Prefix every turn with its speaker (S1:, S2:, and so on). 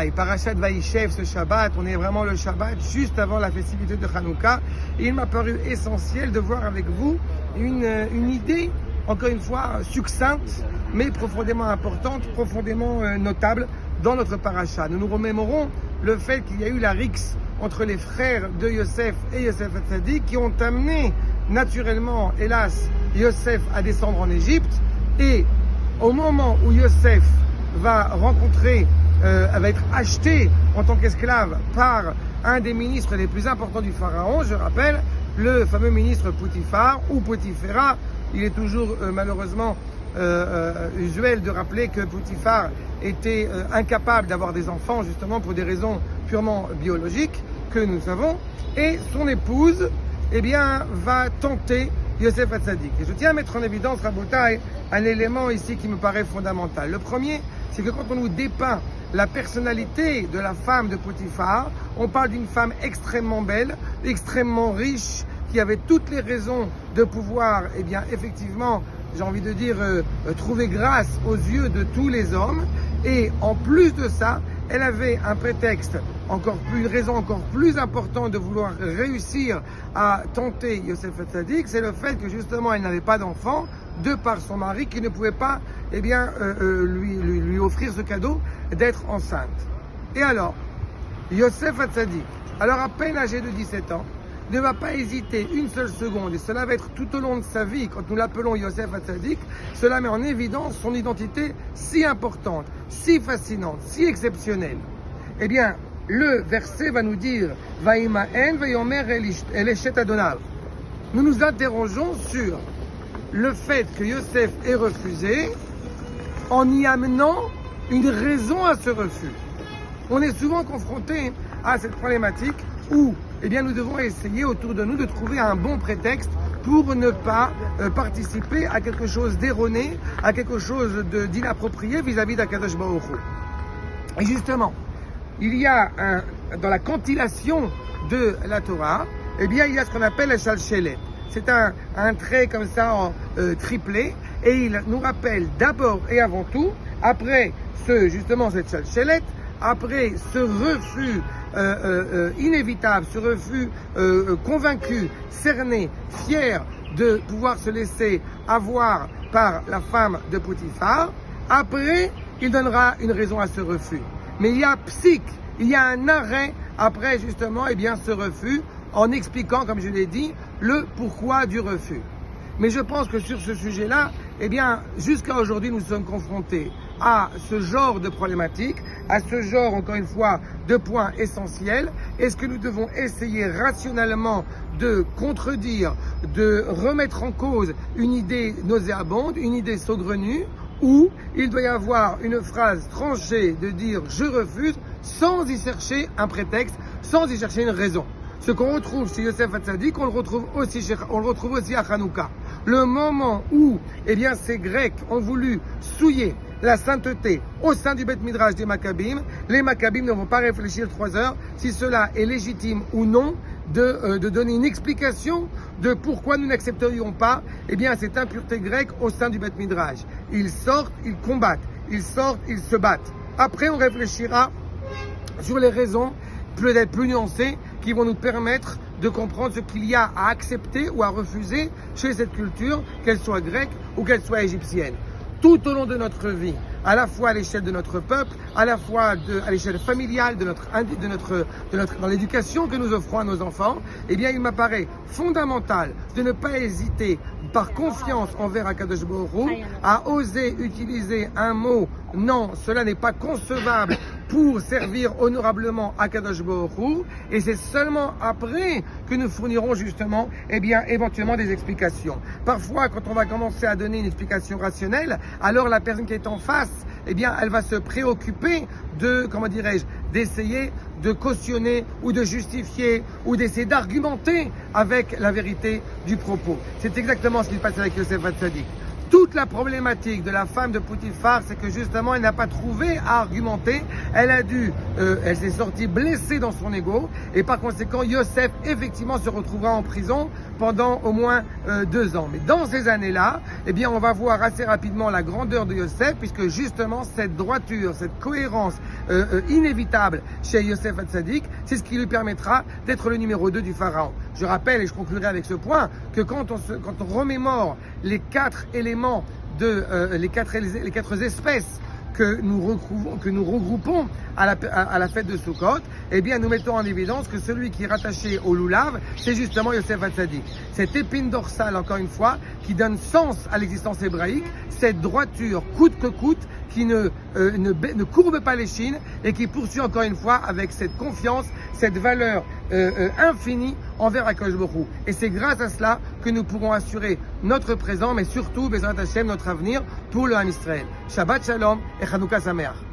S1: Parashat Vaïchev, ce Shabbat, on est vraiment le Shabbat juste avant la festivité de Hanouka. Et il m'a paru essentiel de voir avec vous une idée, encore une fois, succincte, mais profondément importante, profondément notable dans notre parasha. Nous nous remémorons le fait qu'il y a eu la rixe entre les frères de Yosef et Yosef Hatzadik qui ont amené naturellement, hélas, Yosef à descendre en Égypte. Et au moment où Yosef va être acheté en tant qu'esclave par un des ministres les plus importants du Pharaon, je rappelle, le fameux ministre Poutifar ou Poutifera. Il est toujours malheureusement usuel de rappeler que Poutifar était incapable d'avoir des enfants justement pour des raisons purement biologiques que nous savons, et son épouse va tenter Yosef Hatzadik. Et je tiens à mettre en évidence, Rabotai, un élément ici qui me paraît fondamental. Le premier, c'est que quand on nous dépeint la personnalité de la femme de Potiphar, on parle d'une femme extrêmement belle, extrêmement riche, qui avait toutes les raisons de pouvoir, effectivement, j'ai envie de dire, trouver grâce aux yeux de tous les hommes. Et en plus de ça, elle avait un prétexte, une raison encore plus importante de vouloir réussir à tenter Yosef Hatzadik, c'est le fait que justement elle n'avait pas d'enfant, de par son mari qui ne pouvait pas lui offrir ce cadeau d'être enceinte. Et alors, Yosef Hatzadik, alors à peine âgé de 17 ans, ne va pas hésiter une seule seconde, et cela va être tout au long de sa vie, quand nous l'appelons Yosef Hatzadik, cela met en évidence son identité si importante, si fascinante, si exceptionnelle. Eh bien, le verset va nous dire « Vaïmaen vayomer el eshet Adonav ». Nous nous interrogeons sur le fait que Yosef ait refusé en y amenant une raison à ce refus. On est souvent confronté à cette problématique où nous devons essayer autour de nous de trouver un bon prétexte pour ne pas participer à quelque chose d'erroné, à quelque chose d'inapproprié vis-à-vis d'Akadosh Baruch Hu. Et justement, il y a dans la cantillation de la Torah, il y a ce qu'on appelle la shalchelet. C'est un trait comme ça triplé, et il nous rappelle d'abord et avant tout, après cette shalchelet, après ce refus inévitable, ce refus convaincu, cerné, fier de pouvoir se laisser avoir par la femme de Potiphar, après il donnera une raison à ce refus. Mais il y a il y a un arrêt après justement ce refus, en expliquant, comme je l'ai dit, le pourquoi du refus. Mais je pense que sur ce sujet-là, jusqu'à aujourd'hui, nous sommes confrontés à ce genre de problématique, à ce genre, encore une fois, de points essentiels. Est-ce que nous devons essayer rationnellement de contredire, de remettre en cause une idée nauséabonde, une idée saugrenue, ou il doit y avoir une phrase tranchée de dire « je refuse » sans y chercher un prétexte, sans y chercher une raison. Ce qu'on retrouve chez Yosef Hatzadik, on le retrouve aussi à Hanouka. Le moment où ces Grecs ont voulu souiller la sainteté au sein du Beth Midrash des Maccabim, les Maccabim ne vont pas réfléchir 3 heures si cela est légitime ou non de donner une explication de pourquoi nous n'accepterions pas cette impureté grecque au sein du Beth Midrash. Ils sortent, ils combattent, ils sortent, ils se battent. Après, on réfléchira sur les raisons peut-être plus nuancées qui vont nous permettre de comprendre ce qu'il y a à accepter ou à refuser chez cette culture, qu'elle soit grecque ou qu'elle soit égyptienne. Tout au long de notre vie, à la fois à l'échelle de notre peuple, à la fois à l'échelle familiale, dans l'éducation que nous offrons à nos enfants, il m'apparaît fondamental de ne pas hésiter, par confiance envers Akadosh Baruch Hu, à oser utiliser un mot « non, cela n'est pas concevable » pour servir honorablement Akadosh Baruch Hu, et c'est seulement après que nous fournirons justement, éventuellement des explications. Parfois, quand on va commencer à donner une explication rationnelle, alors la personne qui est en face, elle va se préoccuper d'essayer de cautionner ou de justifier ou d'essayer d'argumenter avec la vérité du propos. C'est exactement ce qui se passe avec Yosef Hatzadik. Toute la problématique de la femme de Potiphar, c'est que justement, elle n'a pas trouvé à argumenter. Elle a dû elle s'est sortie blessée dans son ego, et par conséquent, Yosef, effectivement, se retrouvera en prison pendant au moins 2 ans. Mais dans ces années-là, eh bien, on va voir assez rapidement la grandeur de Yosef, puisque justement, cette droiture, cette cohérence inévitable chez Yosef Hatzadik, c'est ce qui lui permettra d'être le numéro 2 du Pharaon. Je rappelle, et je conclurai avec ce point, que quand on remémore les 4 éléments les quatre espèces que nous regroupons à la fête de Sukkot, eh bien, nous mettons en évidence que celui qui est rattaché au Lulav, c'est justement Yosef Hatzadik. Cette épine dorsale, encore une fois, qui donne sens à l'existence hébraïque, cette droiture coûte que coûte, qui ne courbe pas les chines et qui poursuit encore une fois avec cette confiance, cette valeur infinie envers HaKadosh Baruch Hu. Et c'est grâce à cela que nous pourrons assurer notre présent, mais surtout, Bezrat Hashem, notre avenir pour le Ham Israël. Shabbat Shalom et Chanukah Sameach.